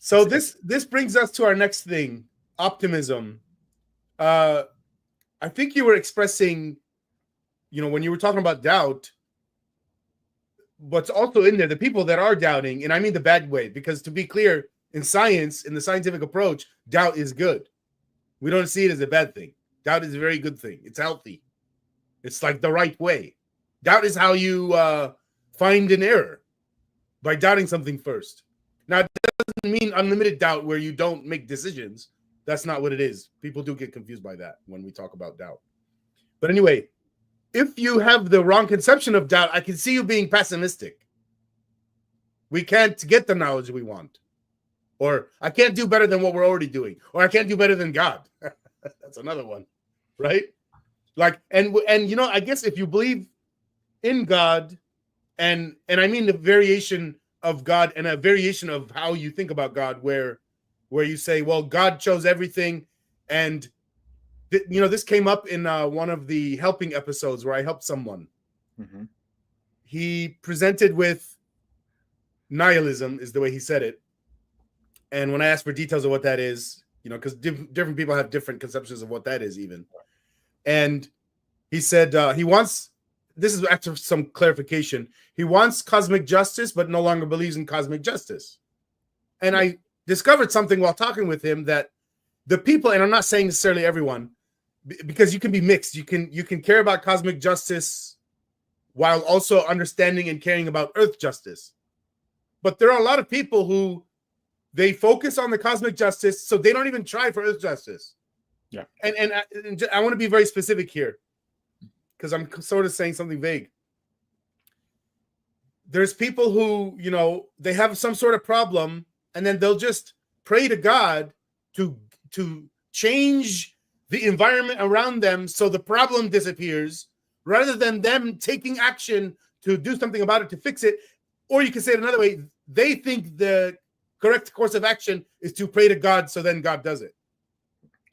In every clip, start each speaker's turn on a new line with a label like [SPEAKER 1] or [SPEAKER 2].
[SPEAKER 1] So this brings us to our next thing, optimism. I think you were expressing, when you were talking about doubt, what's also in there, the people that are doubting, and I mean the bad way, because to be clear, in science, in the scientific approach, doubt is good. We don't see it as a bad thing. Doubt is a very good thing. It's healthy. It's like the right way. Doubt is how you find an error, by doubting something first. Now, it doesn't mean unlimited doubt where you don't make decisions. That's not what it is. People do get confused by that when we talk about doubt. But anyway, if you have the wrong conception of doubt, I can see you being pessimistic. We can't get the knowledge we want. Or I can't do better than what we're already doing. Or I can't do better than God. That's another one, right? Like, and I guess if you believe in God, and I mean the variation of God and a variation of how you think about God, where you say, well, God chose everything, and this came up in one of the helping episodes where I helped someone.
[SPEAKER 2] Mm-hmm.
[SPEAKER 1] He presented with nihilism, is the way he said it. And when I asked for details of what that is, because different people have different conceptions of what that is even. And he said he wants, this is after some clarification, he wants cosmic justice, but no longer believes in cosmic justice. And I discovered something while talking with him, that the people, and I'm not saying necessarily everyone, because you can be mixed. You can care about cosmic justice while also understanding and caring about earth justice. But there are a lot of people who they focus on the cosmic justice, so they don't even try for earth justice.
[SPEAKER 2] Yeah.
[SPEAKER 1] And I want to be very specific here, because I'm sort of saying something vague. There's people who, they have some sort of problem, and then they'll just pray to God to change the environment around them so the problem disappears, rather than them taking action to do something about it, to fix it. Or you can say it another way. They think the correct course of action is to pray to God, so then God does it.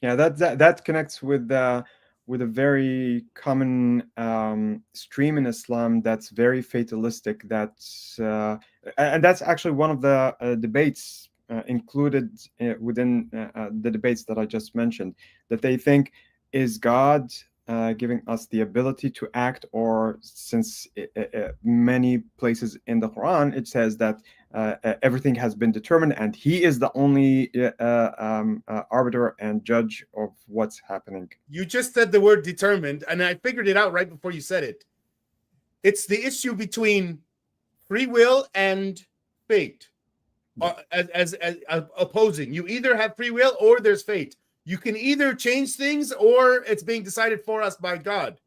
[SPEAKER 2] Yeah, that connects with a very common stream in Islam that's very fatalistic. And that's actually one of the debates included within the debates that I just mentioned. That they think, is God giving us the ability to act, or since many places in the Quran it says that everything has been determined and he is the only arbiter and judge of what's happening.
[SPEAKER 1] You just said the word determined, and I figured it out right before you said it. It's the issue between free will and fate, as opposing. You either have free will or there's fate. You can either change things or it's being decided for us by God.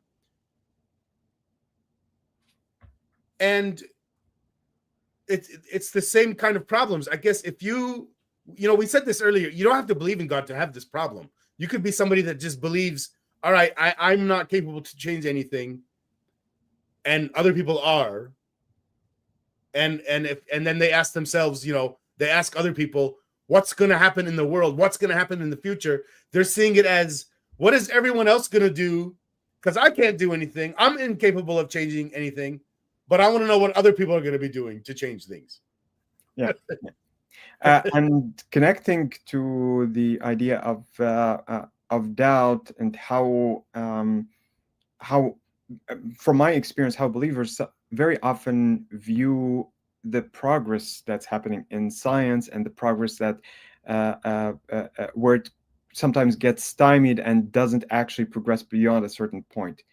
[SPEAKER 1] And it's the same kind of problems. I guess if we said this earlier, you don't have to believe in God to have this problem. You could be somebody that just believes, all right, I'm not capable to change anything, and other people are. And then they ask themselves, they ask other people, what's going to happen in the world? What's going to happen in the future? They're seeing it as, what is everyone else going to do? Because I can't do anything. I'm incapable of changing anything, but I want to know what other people are going to be doing to change things.
[SPEAKER 2] Yeah. And connecting to the idea of doubt, and how from my experience, how believers very often view the progress that's happening in science, and the progress that where it sometimes gets stymied and doesn't actually progress beyond a certain point.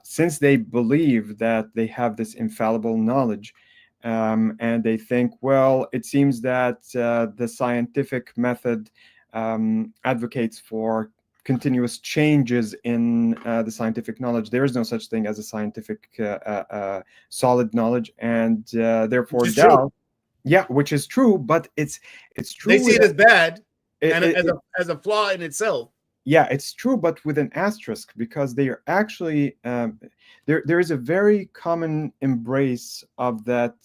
[SPEAKER 2] Since they believe that they have this infallible knowledge, and they think, well, it seems that the scientific method advocates for continuous changes in the scientific knowledge. There is no such thing as a scientific solid knowledge, and therefore doubt. True. Yeah, which is true, but it's true.
[SPEAKER 1] They see it as bad and as a flaw in itself.
[SPEAKER 2] Yeah, it's true, but with an asterisk, because they are actually there is a very common embrace of that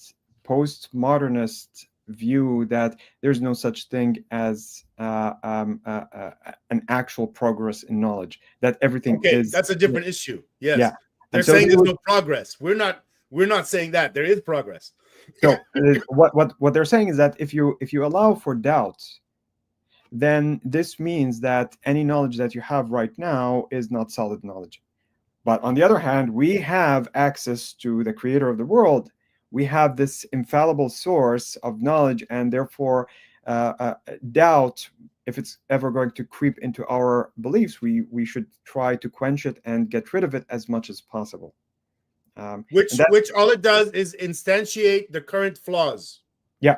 [SPEAKER 2] postmodernist view that there's no such thing as an actual progress in knowledge, that everything is.
[SPEAKER 1] That's a different issue. Yes.
[SPEAKER 2] Yeah.
[SPEAKER 1] They're saying there's no progress. We're not We're not saying that. There is progress.
[SPEAKER 2] So what they're saying is that if you allow for doubt, then this means that any knowledge that you have right now is not solid knowledge. But on the other hand, we have access to the creator of the world. We have this infallible source of knowledge, and therefore doubt, if it's ever going to creep into our beliefs, we should try to quench it and get rid of it as much as possible.
[SPEAKER 1] Which all it does is instantiate the current flaws.
[SPEAKER 2] Yeah.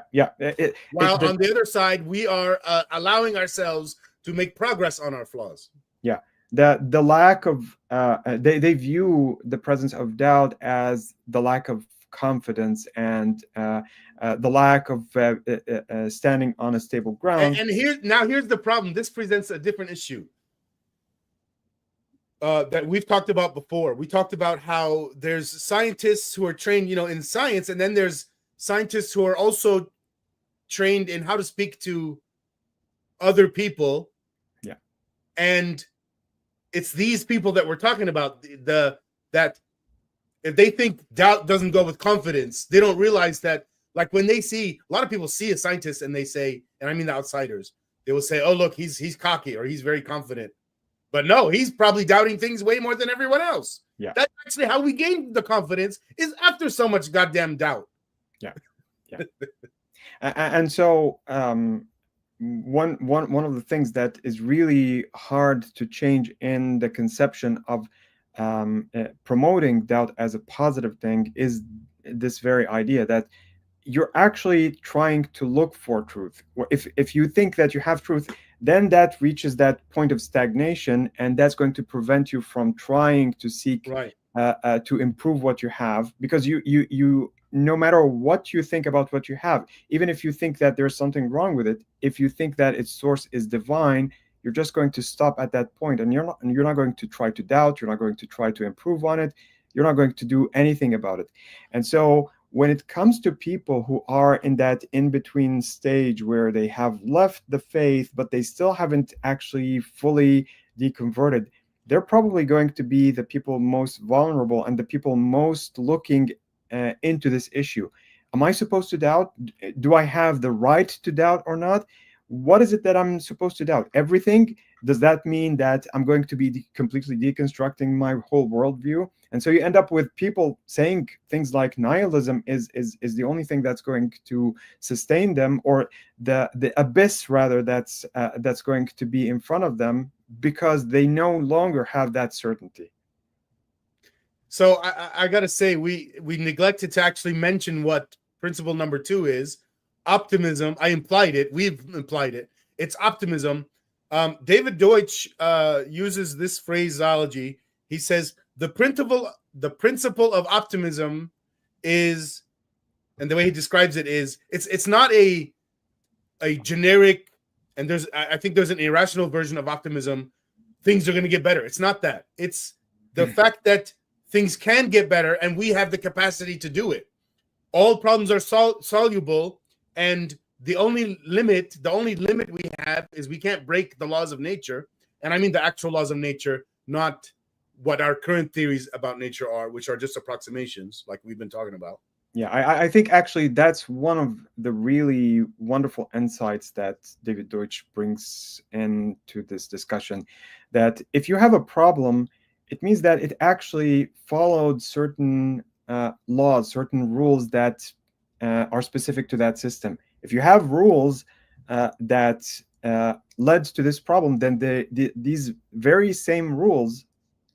[SPEAKER 1] While on the other side, we are allowing ourselves to make progress on our flaws.
[SPEAKER 2] Yeah. The lack of they view the presence of doubt as the lack of confidence and the lack of standing on a stable ground.
[SPEAKER 1] And here's the problem. This presents a different issue that we've talked about before. We talked about how there's scientists who are trained, in science, and then there's scientists who are also trained in how to speak to other people.
[SPEAKER 2] Yeah.
[SPEAKER 1] And it's these people that we're talking about, that if they think doubt doesn't go with confidence, they don't realize that, like, when they see, a lot of people see a scientist and they say, and I mean the outsiders, they will say, oh, look, he's cocky or he's very confident. But no, he's probably doubting things way more than everyone else.
[SPEAKER 2] Yeah.
[SPEAKER 1] That's actually how we gain the confidence, is after so much goddamn doubt.
[SPEAKER 2] Yeah. And so one of the things that is really hard to change in the conception of promoting doubt as a positive thing is this very idea that you're actually trying to look for truth. If you think that you have truth, then that reaches that point of stagnation, and that's going to prevent you from trying to seek to improve what you have, because you no matter what you think about what you have, even if you think that there's something wrong with it, if you think that its source is divine, you're just going to stop at that point, and you're not going to try to doubt, you're not going to try to improve on it, you're not going to do anything about it. And so when it comes to people who are in that in-between stage where they have left the faith but they still haven't actually fully deconverted, they're probably going to be the people most vulnerable and the people most looking into this issue. Am I supposed to doubt? Do I have the right to doubt or not? What is it that I'm supposed to doubt? Everything? Does that mean that I'm going to be completely deconstructing my whole worldview? And so you end up with people saying things like nihilism is the only thing that's going to sustain them, or the abyss rather that's going to be in front of them, because they no longer have that certainty.
[SPEAKER 1] So I got to say, we neglected to actually mention what principle number 2 is. Optimism. I implied it. We've implied it. It's optimism. David Deutsch uses this phraseology. He says the principle of optimism is, and the way he describes it is, it's not a generic, and I think there's an irrational version of optimism. Things are going to get better. It's not that. It's the fact that things can get better, and we have the capacity to do it. All problems are soluble, and the only limit we have is we can't break the laws of nature. And I mean the actual laws of nature, not what our current theories about nature are, which are just approximations, like we've been talking about.
[SPEAKER 2] Yeah, I think actually that's one of the really wonderful insights that David Deutsch brings into this discussion, that if you have a problem, it means that it actually followed certain laws, certain rules that are specific to that system. If you have rules that led to this problem, then these very same rules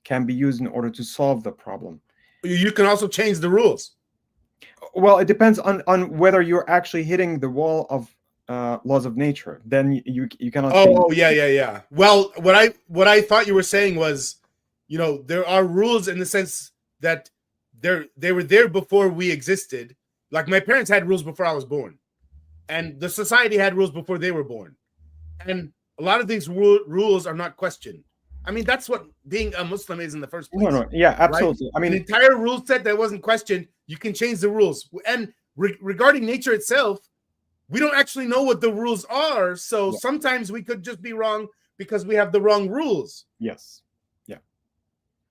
[SPEAKER 2] can be used in order to solve the problem.
[SPEAKER 1] You can also change the rules.
[SPEAKER 2] Well, it depends on whether you're actually hitting the wall of laws of nature. Then you cannot.
[SPEAKER 1] Oh, yeah. Well, what I thought you were saying was, there are rules in the sense that they were there before we existed. Like my parents had rules before I was born, and the society had rules before they were born, and a lot of these rules are not questioned. I mean, that's what being a Muslim is in the first place.
[SPEAKER 2] No, yeah, absolutely.
[SPEAKER 1] Right? I mean, an entire rule set that wasn't questioned, you can change the rules. And regarding nature itself, we don't actually know what the rules are. So sometimes we could just be wrong because we have the wrong rules.
[SPEAKER 2] Yes. Yeah.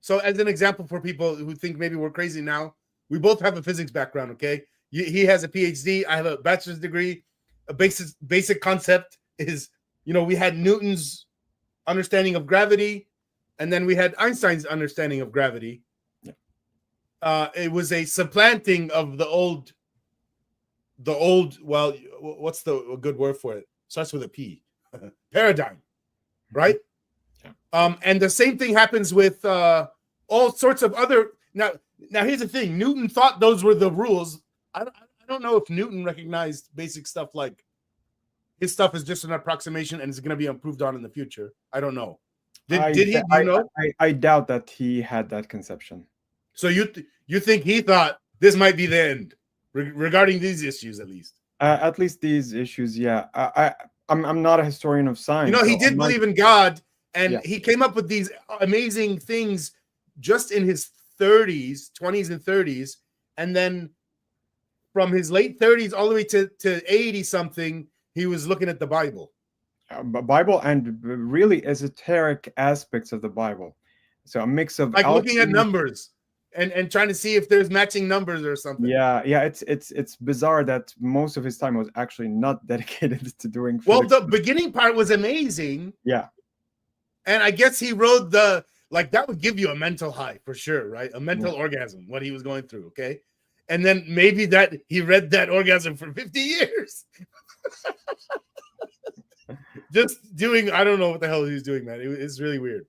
[SPEAKER 1] So as an example for people who think maybe we're crazy now, We both have a physics background, okay? He has a PhD. I have a bachelor's degree. A basic concept is, we had Newton's understanding of gravity, and then we had Einstein's understanding of gravity. Yeah. It was a supplanting of the old. Well, what's the good word for it? Starts with a P. Paradigm, right? Yeah. And the same thing happens with all sorts of other. Now here's the thing. Newton thought those were the rules. I don't know if Newton recognized basic stuff like his stuff is just an approximation and it's going to be improved on in the future. I don't know. Did he? Do you know?
[SPEAKER 2] I doubt that he had that conception.
[SPEAKER 1] So you think he thought this might be the end regarding these issues, at least?
[SPEAKER 2] At least these issues, yeah. I'm not a historian of science.
[SPEAKER 1] He did believe in God, and he came up with these amazing things just in his 20s and 30s, and then from his late 30s all the way to 80 something, he was looking at the Bible.
[SPEAKER 2] Bible and really esoteric aspects of the Bible. So a mix of
[SPEAKER 1] like looking at numbers and trying to see if there's matching numbers or something.
[SPEAKER 2] Yeah. It's bizarre that most of his time was actually not dedicated to doing physics.
[SPEAKER 1] Well, the beginning part was amazing.
[SPEAKER 2] Yeah.
[SPEAKER 1] And I guess he wrote that would give you a mental high for sure, right? A mental orgasm, what he was going through, okay? And then maybe that he read that orgasm for 50 years. Just doing, I don't know what the hell he was doing, man. It's really weird.